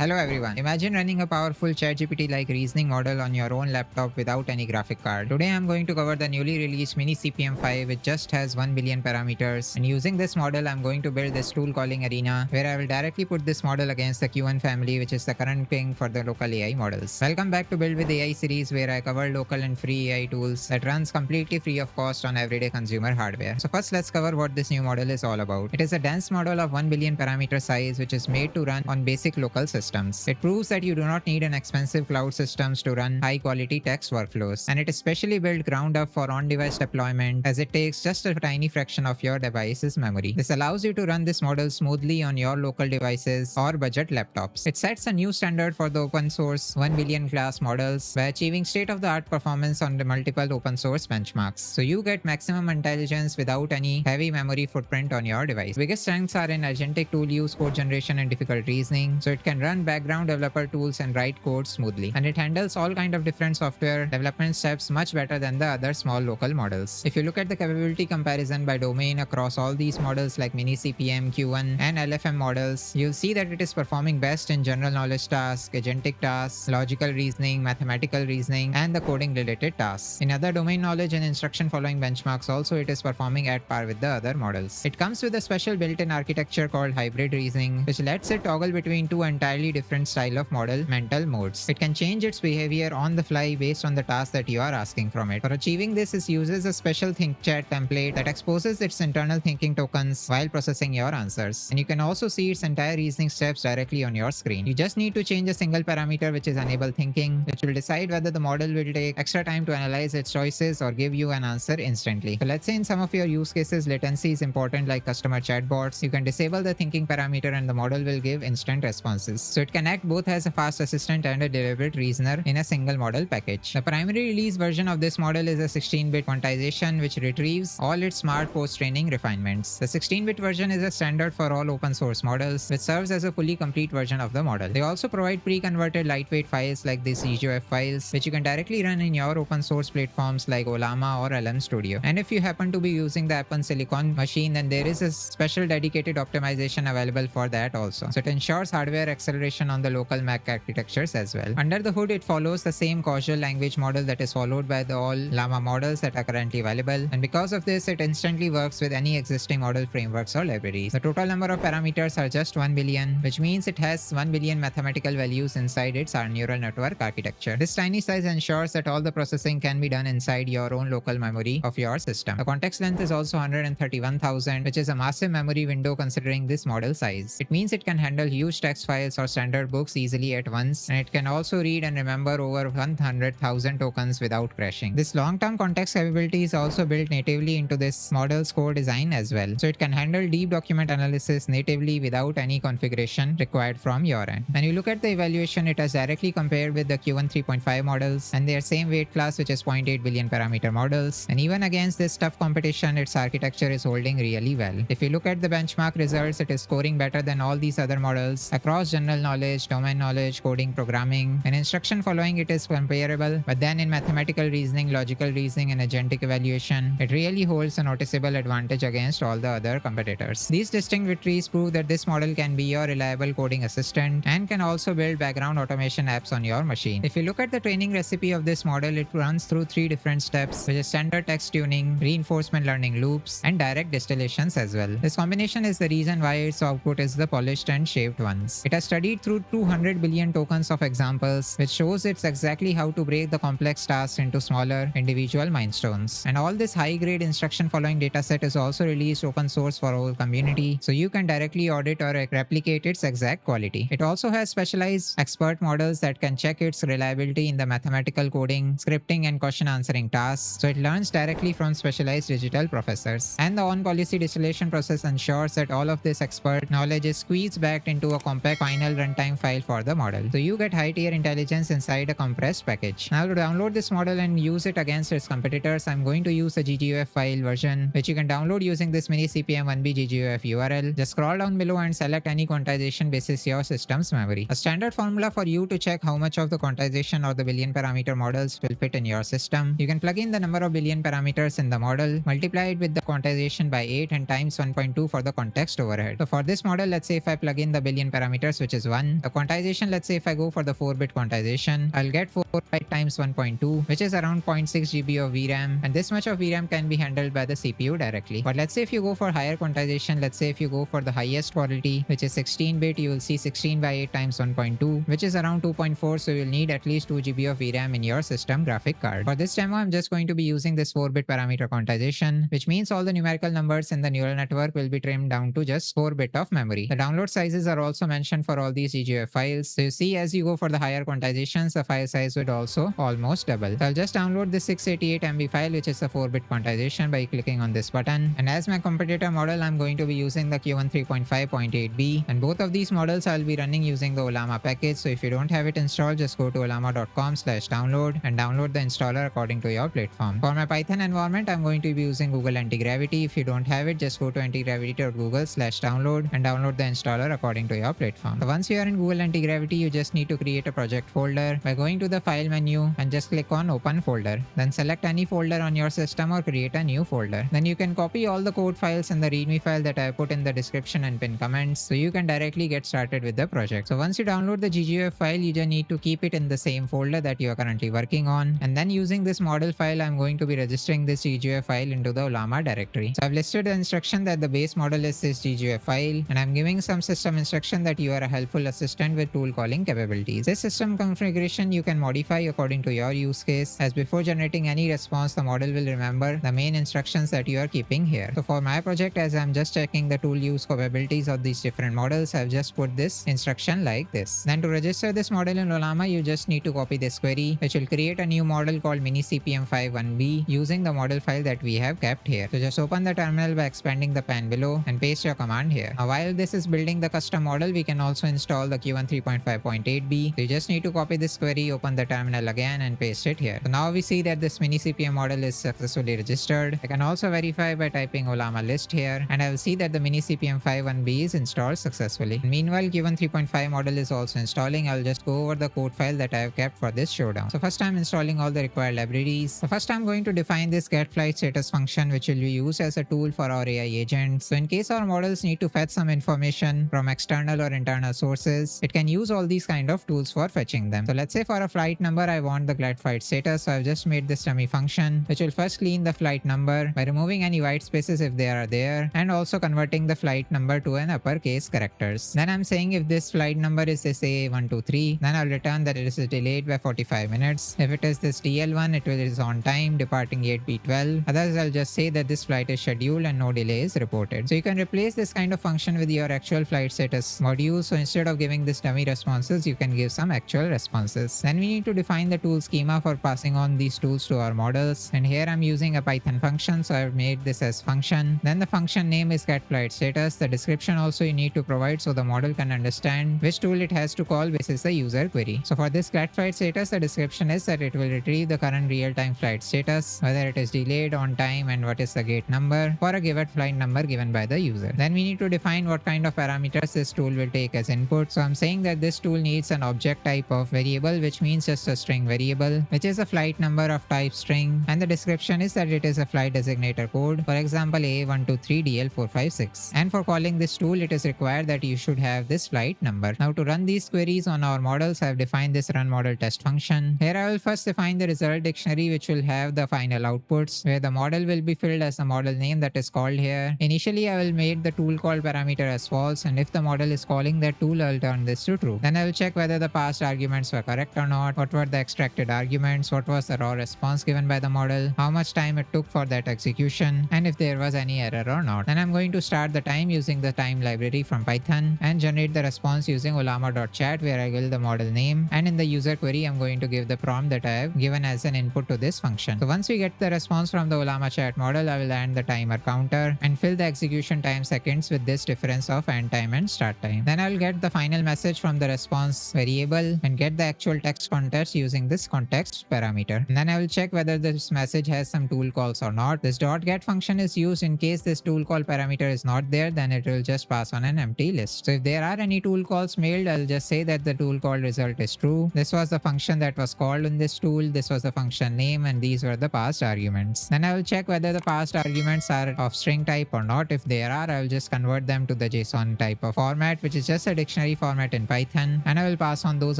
Hello everyone. Imagine running a powerful ChatGPT-like reasoning model on your own laptop without any graphic card. Today I'm going to cover the newly released MiniCPM5, which just has 1 billion parameters. And using this model, I'm going to build this tool calling Arena, where I will directly put this model against the Qwen family, which is the current king for the local AI models. Welcome back to Build with AI series, where I cover local and free AI tools that runs completely free of cost on everyday consumer hardware. So first, let's cover what this new model is all about. It is a dense model of 1 billion parameter size, which is made to run on basic local systems. It proves that you do not need an expensive cloud systems to run high-quality text workflows, and it is specially built ground up for on-device deployment, as it takes just a tiny fraction of your device's memory. This allows you to run this model smoothly on your local devices or budget laptops. It sets a new standard for the open source 1 billion class models by achieving state-of-the-art performance on the multiple open source benchmarks. So you get maximum intelligence without any heavy memory footprint on your device. Biggest strengths are in agentic tool use, code generation, and difficult reasoning. So it can run background developer tools and write code smoothly, and it handles all kind of different software development steps much better than the other small local models. If you look at the capability comparison by domain across all these models like MiniCPM, Qwen, and LFM models, you'll see that it is performing best in general knowledge tasks, agentic tasks, logical reasoning, mathematical reasoning, and the coding related tasks. In other domain knowledge and instruction following benchmarks also, it is performing at par with the other models. It comes with a special built-in architecture called hybrid reasoning, which lets it toggle between two entirely different style of model mental modes. It can change its behavior on the fly based on the task that you are asking from it. For achieving this, it uses a special think chat template that exposes its internal thinking tokens while processing your answers. And you can also see its entire reasoning steps directly on your screen. You just need to change a single parameter, which is enable thinking, which will decide whether the model will take extra time to analyze its choices or give you an answer instantly. So let's say in some of your use cases, latency is important, like customer chatbots. You can disable the thinking parameter and the model will give instant responses. So it can act both as a fast assistant and a deliberate reasoner in a single model package. The primary release version of this model is a 16-bit quantization, which retrieves all its smart post-training refinements. The 16-bit version is a standard for all open source models, which serves as a fully complete version of the model. They also provide pre-converted lightweight files like these GGOF files, which you can directly run in your open source platforms like Ollama or LM Studio. And if you happen to be using the Apple Silicon machine, then there is a special dedicated optimization available for that also. So it ensures hardware acceleration on the local Mac architectures as well. Under the hood, it follows the same causal language model that is followed by the all llama models that are currently available, and because of this, it instantly works with any existing model frameworks or libraries. The total number of parameters are just 1 billion, which means it has 1 billion mathematical values inside its neural network architecture. This tiny size ensures that all the processing can be done inside your own local memory of your system. The context length is also 131,000, which is a massive memory window considering this model size. It means it can handle huge text files or standard books easily at once, and it can also read and remember over 100,000 tokens without crashing. This long-term context capability is also built natively into this model's core design as well, so it can handle deep document analysis natively without any configuration required from your end. When you look at the evaluation, it has directly compared with the Qwen 3.5 models and their same weight class, which is 0.8 billion parameter models, and even against this tough competition, its architecture is holding really well. If you look at the benchmark results, it is scoring better than all these other models across general knowledge, domain knowledge, coding, programming, and instruction following. It is comparable, but then in mathematical reasoning, logical reasoning, and agentic evaluation, it really holds a noticeable advantage against all the other competitors. These distinct victories prove that this model can be your reliable coding assistant and can also build background automation apps on your machine. If you look at the training recipe of this model, it runs through 3 different steps, which is standard text tuning, reinforcement learning loops, and direct distillations as well. This combination is the reason why its output is the polished and shaped ones. It has studied through 200 billion tokens of examples, which shows it's exactly how to break the complex tasks into smaller individual milestones. And all this high-grade instruction following dataset is also released open source for all community, so you can directly audit or replicate its exact quality. It also has specialized expert models that can check its reliability in the mathematical coding, scripting, and question answering tasks, so it learns directly from specialized digital professors. And the on-policy distillation process ensures that all of this expert knowledge is squeezed back into a compact final runtime file for the model, so you get high-tier intelligence inside a compressed package. Now to download this model and use it against its competitors, I'm going to use a GGOF file version, which you can download using this MiniCPM1B GGOF URL. Just scroll down below and select any quantization basis your system's memory. A standard formula for you to check how much of the quantization or the billion parameter models will fit in your system. You can plug in the number of billion parameters in the model, multiply it with the quantization by 8, and times 1.2 for the context overhead. So for this model, let's say if I plug in the billion parameters, which is 1. The quantization, let's say if I go for the 4-bit quantization, I'll get 4 byte times 1.2, which is around 0.6 GB of VRAM, and this much of VRAM can be handled by the CPU directly. But let's say if you go for higher quantization, let's say if you go for the highest quality, which is 16-bit, you will see 16 by 8 times 1.2, which is around 2.4, so you'll need at least 2 GB of VRAM in your system graphic card. For this demo, I'm just going to be using this 4-bit parameter quantization, which means all the numerical numbers in the neural network will be trimmed down to just 4-bit of memory. The download sizes are also mentioned for all these GGF files, so you see as you go for the higher quantizations, the file size would also almost double. So I'll just download this 688 MB file, which is a 4-bit quantization, by clicking on this button. And as my competitor model, I'm going to be using the Qwen 3.5.8B, and both of these models I'll be running using the Ollama package. So if you don't have it installed, just go to ollama.com/download and download the installer according to your platform. For my Python environment, I'm going to be using Google Antigravity. If you don't have it, just go to antigravity.google/download and download the installer according to your platform. So once you are in Google Antigravity, you just need to create a project folder by going to the file menu and just click on open folder. Then select any folder on your system or create a new folder. Then you can copy all the code files and the readme file that I put in the description and pin comments, so you can directly get started with the project. So once you download the GGF file, you just need to keep it in the same folder that you are currently working on, and then using this model file, I'm going to be registering this GGF file into the Ollama directory. So I've listed the instruction that the base model is this GGF file, and I'm giving some system instruction that you are a helpful assistant with tool calling capabilities. This system configuration you can modify according to your use case, as before generating any response, the model will remember the main instructions that you are keeping here. So for my project, as I'm just checking the tool use capabilities of these different models, I've just put this instruction like this. Then to register this model in Ollama, you just need to copy this query, which will create a new model called MiniCPM5-1B using the model file that we have kept here. So just open the terminal by expanding the pane below and paste your command here. Now while this is building the custom model, we can also install the Qwen 3.5.8B. So you just need to copy this query, open the terminal again and paste it here. So now we see that this MiniCPM model is successfully registered. I can also verify by typing Ollama list here, and I will see that the MiniCPM5-1B is installed successfully. Meanwhile, Qwen 3.5 model is also installing. I'll just go over the code file that I have kept for this showdown. So first I'm installing all the required libraries. So first I'm going to define this getFlightStatus function, which will be used as a tool for our AI agents. So in case our models need to fetch some information from external or internal sources, it can use all these kind of tools for fetching them. So let's say for a flight number, I want the getFlightStatus. So I've just made this dummy function, which will first clean the flight number by removing any white spaces if they are there, and also converting the flight number to an uppercase characters. Then I'm saying if this flight number is this A123, then I'll return that it is delayed by 45 minutes. If it is this DL1, it is on time, departing 8B12. Otherwise, I'll just say that this flight is scheduled and no delay is reported. So you can replace this kind of function with your actual flight status module. So instead of giving this dummy responses, you can give some actual responses. Then we need to define the tool schema for passing on these tools to our models. And here I'm using a Python function, so I've made this as function. Then the function name is getFlightStatus. The description also you need to provide so the model can understand which tool it has to call basis the user query. So for this getFlightStatus, the description is that it will retrieve the current real-time flight status, whether it is delayed, on time, and what is the gate number for a given flight number given by the user. Then we need to define what kind of parameters this tool will take as input. So I'm saying that this tool needs an object type of variable, which means just a string variable, which is a flight number of type string, and the description is that it is a flight designator code, for example A123DL456. And for calling this tool, it is required that you should have this flight number. Now to run these queries on our models, I have defined this run model test function. Here I will first define the result dictionary, which will have the final outputs, where the model will be filled as the model name that is called here. Initially, I will make the tool call parameter as false, and if the model is calling that tool, I'll turn this to true. Then I will check whether the passed arguments were correct or not, what were the extracted arguments, what was the raw response given by the model, how much time it took for that execution, and if there was any error or not. Then I'm going to start the time using the time library from Python and generate the response using ollama.chat, where I give the model name, and in the user query I'm going to give the prompt that I have given as an input to this function. So once we get the response from the Ollama chat model, I will add the timer counter and fill the execution time seconds with this difference of end time and start time. Then I will get the final message from the response variable and get the actual text context using this context parameter. And then I will check whether this message has some tool calls or not. This .get function is used in case this tool call parameter is not there, then it will just pass on an empty list. So if there are any tool calls mailed, I'll just say that the tool call result is true. This was the function that was called in this tool, this was the function name, and these were the passed arguments. Then I will check whether the passed arguments are of string type or not. If they are, I will just convert them to the JSON type of format, which is just a dictionary dictionary format in Python, and I will pass on those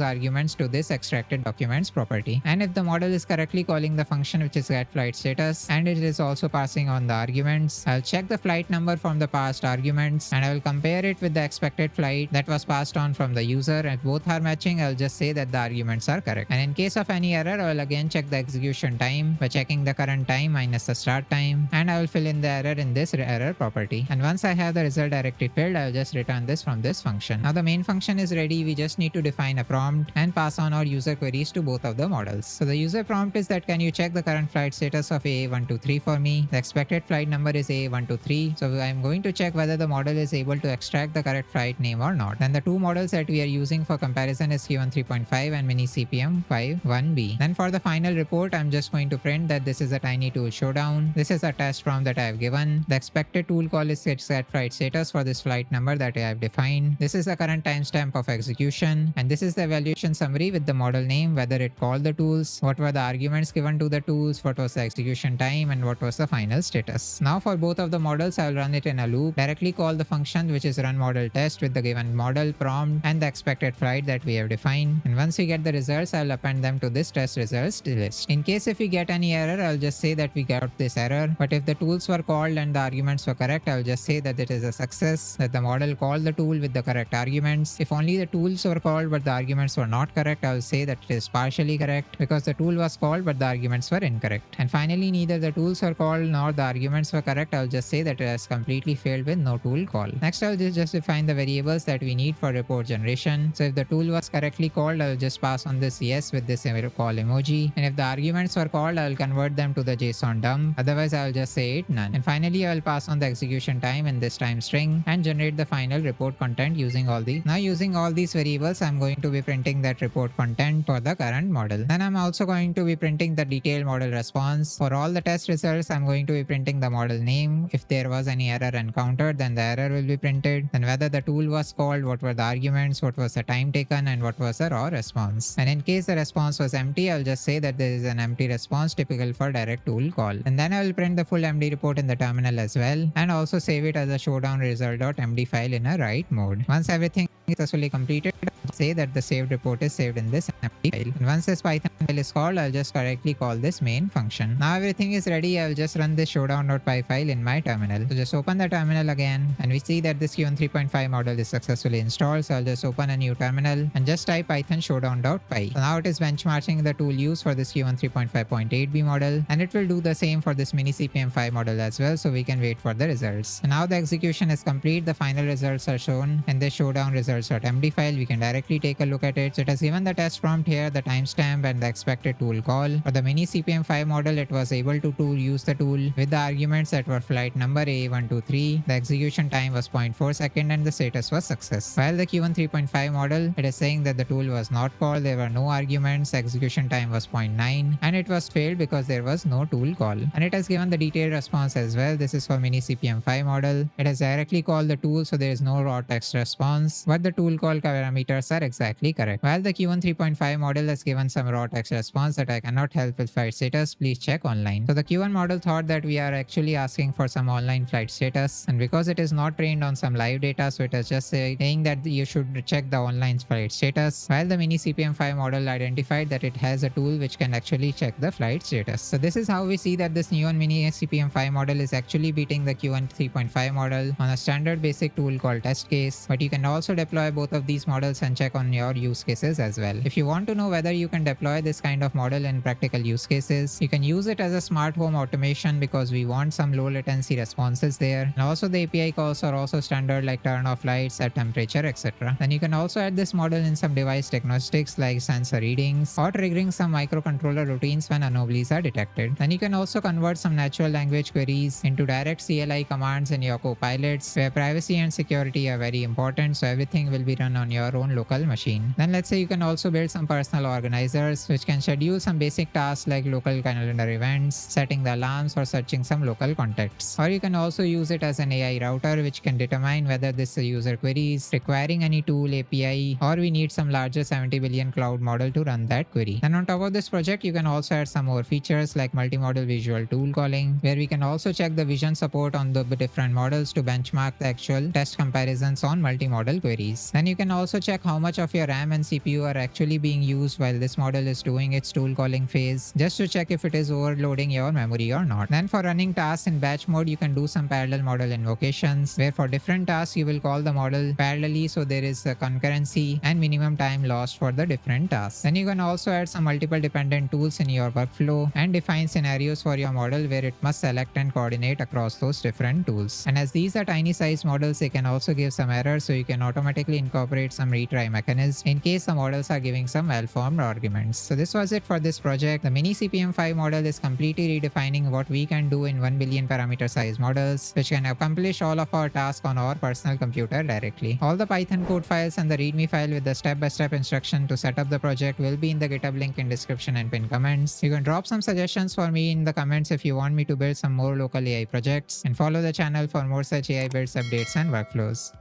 arguments to this extracted documents property. And if the model is correctly calling the function which is getFlightStatus, and it is also passing on the arguments, I'll check the flight number from the passed arguments, and I will compare it with the expected flight that was passed on from the user. If both are matching, I'll just say that the arguments are correct. And in case of any error, I will again check the execution time by checking the current time minus the start time, and I will fill in the error in this error property. And once I have the result directly filled, I will just return this from this function. Now the main function is ready. We just need to define a prompt and pass on our user queries to both of the models. So the user prompt is that can you check the current flight status of AA123 for me? The expected flight number is AA123. So I'm going to check whether the model is able to extract the correct flight name or not. Then the two models that we are using for comparison is Qwen 3.5 and MiniCPM5-1B. Then for the final report, I'm just going to print that this is a tiny tool showdown. This is a test prompt that I have given. The expected tool call is getFlightStatus for this flight number that I have defined. This is the current timestamp of execution, and this is the evaluation summary with the model name, whether it called the tools, what were the arguments given to the tools, what was the execution time, and what was the final status. Now for both of the models, I will run it in a loop, directly call the function which is run model test with the given model prompt and the expected flight that we have defined. And once we get the results, I will append them to this test results list. In case if we get any error, I'll just say that we got this error. But if the tools were called and the arguments were correct, I'll just say that it is a success, that the model called the tool with the correct arguments. If only the tools were called but the arguments were not correct, I'll say that it is partially correct because the tool was called but the arguments were incorrect. And finally, neither the tools were called nor the arguments were correct. I'll just say that it has completely failed with no tool call. Next, I'll just define the variables that we need for report generation. So if the tool was correctly called, I'll just pass on this yes with this call emoji. And if the arguments were called, I'll convert them to the JSON dump. Otherwise, I'll just say it none. And finally, I'll pass on the execution time in this time string and generate the final report content using all these. Now using all these variables, I'm going to be printing that report content for the current model. Then I'm also going to be printing the detailed model response. For all the test results, I'm going to be printing the model name. If there was any error encountered, then the error will be printed. Then whether the tool was called, what were the arguments, what was the time taken, and what was the raw response. And in case the response was empty, I'll just say that there is an empty response typical for direct tool call. And then I will print the full MD report in the terminal as well, and also save it as a showdown result.md file in a write mode. Once everything is successfully completed, say that the saved report is saved in this MD file. And once this Python file is called, I'll just correctly call this main function. Now everything is ready. I'll just run this showdown.py file in my terminal. So just open the terminal again, and we see that this Qwen 3.5 model is successfully installed. So I'll just open a new terminal and just type python showdown.py. So now it is benchmarking the tool used for this Qwen 3.5.8b model, and it will do the same for this MiniCPM5 model as well, so we can wait for the results. And now the execution is complete. The final results are shown in this showdown results.md file. We can directly take a look at it. So it has given the test prompt here, the timestamp, and the expected tool call. For the MiniCPM5 model, it was able to use the tool with the arguments that were flight number A123. The execution time was 0.4 second and the status was success. While the Qwen 3.5 model, it is saying that the tool was not called, there were no arguments, execution time was 0.9, and it was failed because there was no tool call. And it has given the detailed response as well. This is for MiniCPM5 model. It has directly called the tool, so there is no raw text response, but the tool call parameters are exactly correct. While the Qwen 3.5 model has given some raw text response that I cannot help with flight status, please check online. So the Qwen model thought that we are actually asking for some online flight status, and because it is not trained on some live data, so it is just saying that you should check the online flight status, while the MiniCPM5 model identified that it has a tool which can actually check the flight status. So this is how we see that this new MiniCPM5 model is actually beating the Qwen 3.5 model on a standard basic tool called test case, but you can also deploy both of these models and check on your use cases as well. If you want to know whether you can deploy this kind of model in practical use cases, you can use it as a smart home automation because we want some low latency responses there, and also the API calls are also standard like turn off lights, set temperature, etc. Then you can also add this model in some device diagnostics like sensor readings or triggering some microcontroller routines when anomalies are detected. Then you can also convert some natural language queries into direct CLI commands in your copilots where privacy and security are very important, so everything will be run on your own local machine. Then let's say you can also build some personal organizers which can schedule some basic tasks like local calendar events, setting the alarms, or searching some local contexts. Or you can also use it as an AI router which can determine whether this user query is requiring any tool API or we need some larger 70 billion cloud model to run that query. And on top of this project, you can also add some more features like multimodal visual tool calling, where we can also check the vision support on the different models to benchmark the actual test comparisons on multimodal queries. increase. Then you can also check how much of your RAM and CPU are actually being used while this model is doing its tool calling phase, just to check if it is overloading your memory or not. Then for running tasks in batch mode, you can do some parallel model invocations, where for different tasks you will call the model parallelly, so there is a concurrency and minimum time lost for the different tasks. Then you can also add some multiple dependent tools in your workflow and define scenarios for your model where it must select and coordinate across those different tools. And as these are tiny size models, they can also give some errors, so you can automatically incorporate some retry mechanism in case the models are giving some well-formed arguments. So this was it for this project. The MiniCPM5 model is completely redefining what we can do in 1 billion parameter size models, which can accomplish all of our tasks on our personal computer directly. All the Python code files and the readme file with the step-by-step instruction to set up the project will be in the GitHub link in description and pinned comments. You can drop some suggestions for me in the comments if you want me to build some more local AI projects, and follow the channel for more such AI builds, updates and workflows.